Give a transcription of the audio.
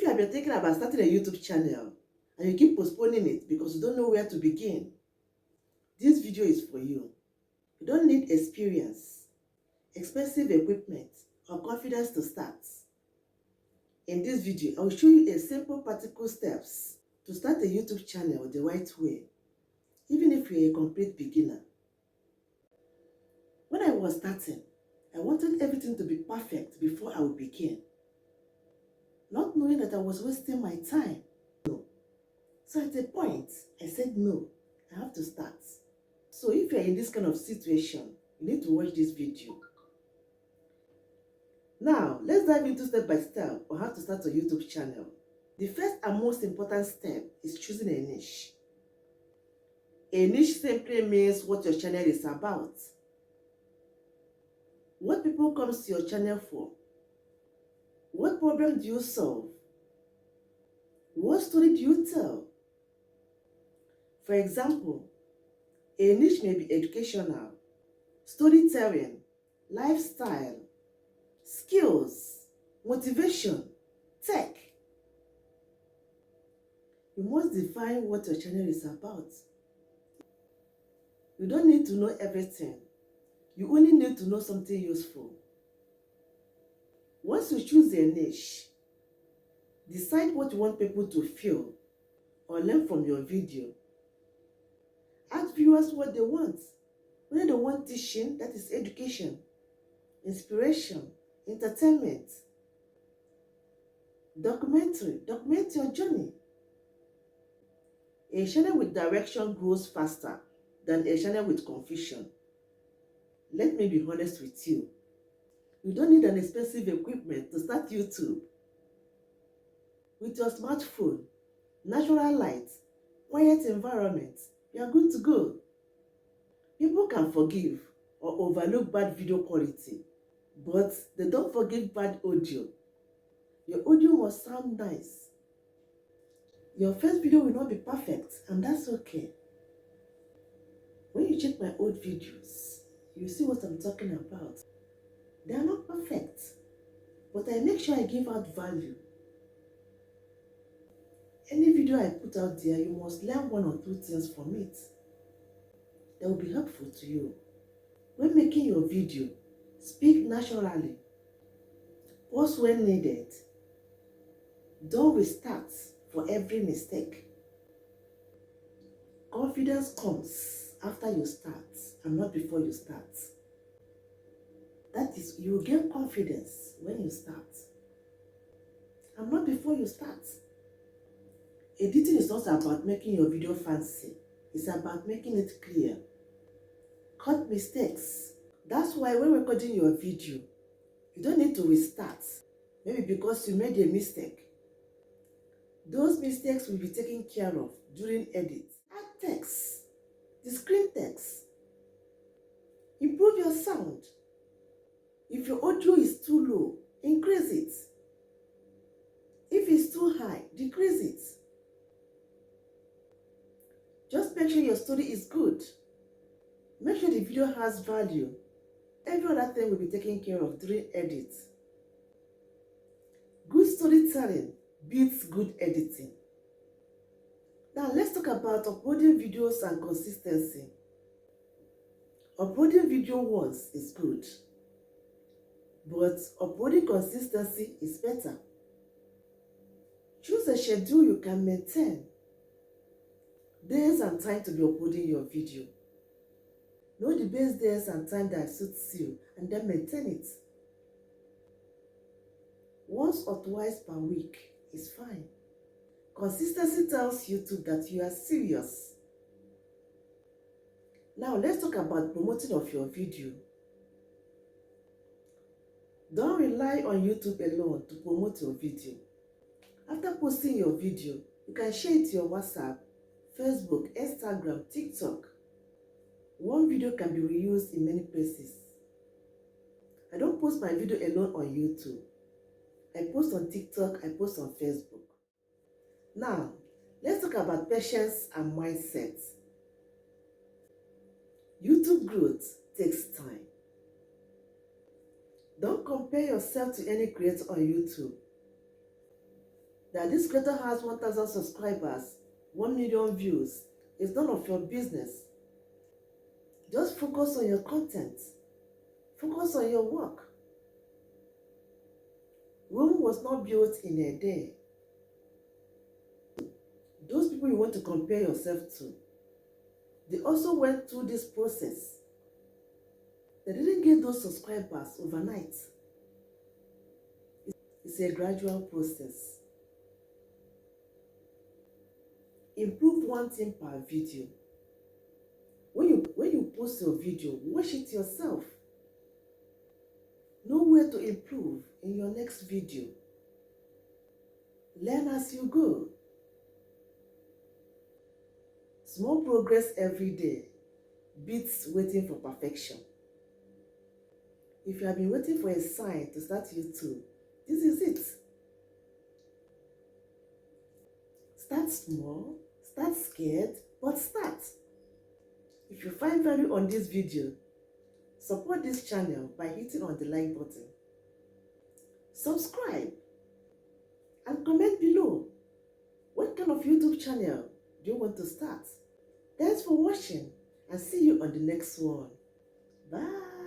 you have been thinking about starting a YouTube channel and you keep postponing it because you don't know where to begin, this video is for you. You don't need experience, expensive equipment, or confidence to start. In this video, I will show you a simple practical steps to start a YouTube channel the right way, even if you're a complete beginner. When I was starting, I wanted everything to be perfect before I would begin, not knowing that I was wasting my time. So at a point, I said, no, I have to start. So if you're in this kind of situation, you need to watch this video. Now, let's dive into step by step on how to start a YouTube channel. The first and most important step is choosing a niche. A niche simply means what your channel is about. What people come to your channel for? What problem do you solve? What story do you tell? For example, a niche may be educational, storytelling, lifestyle, skills, motivation, tech. You must define what your channel is about. You don't need to know everything. You only need to know something useful. Once you choose a niche, decide what you want people to feel or learn from your video. Ask viewers what they want. Whether they want teaching, that is education, inspiration, entertainment, documentary, document your journey. A channel with direction grows faster than a channel with confusion. Let me be honest with you. You don't need an expensive equipment to start YouTube. With your smartphone, natural light, quiet environment, you are good to go. People can forgive or overlook bad video quality, but they don't forgive bad audio. Your audio must sound nice. Your first video will not be perfect, and that's okay. When you check my old videos, you see what I'm talking about. They are not perfect, but I make sure I give out value. Any video I put out there, you must learn one or two things from it that will be helpful to you. When making your video, speak naturally. Pause when needed. Don't restart for every mistake. Confidence comes after you start and not before you start. That is, you will gain confidence when you start and not before you start. Editing is not about making your video fancy. It's about making it clear. Cut mistakes. That's why when recording your video, you don't need to restart. Maybe because you made a mistake. Those mistakes will be taken care of during edit. Add text. The screen text. Improve your sound. If your audio is too low, increase it. If it's too high, decrease it. Just make sure your story is good. Make sure the video has value. Every other thing will be taken care of during edit. Good storytelling beats good editing. Now let's talk about uploading videos and consistency. Uploading video once is good, but uploading consistency is better. Choose a schedule you can maintain. Days and time to be uploading your video. Know the best days and time that suits you and then maintain it. Once or twice per week is fine. Consistency tells YouTube that you are serious. Now let's talk about promoting of your video. Don't rely on YouTube alone to promote your video. After posting your video, you can share it to your WhatsApp, Facebook, Instagram, TikTok. One video can be reused in many places. I don't post my video alone on YouTube. I post on TikTok, I post on Facebook. Now, let's talk about patience and mindset. YouTube growth takes time. Don't compare yourself to any creator on YouTube. That this creator has 1,000 subscribers, 1 million views, is none of your business. Just focus on your content. Focus on your work. Rome was not built in a day. Those people you want to compare yourself to, they also went through this process. They didn't get those subscribers overnight. It's a gradual process. Improve one thing per video. When you post your video, watch it yourself. Know where to improve in your next video. Learn as you go. Small progress every day beats waiting for perfection. If you have been waiting for a sign to start YouTube, this is it. Start small, start scared, but start. If you find value on this video, support this channel by hitting on the like button. Subscribe and comment below. What kind of YouTube channel do you want to start? Thanks for watching and see you on the next one. Bye.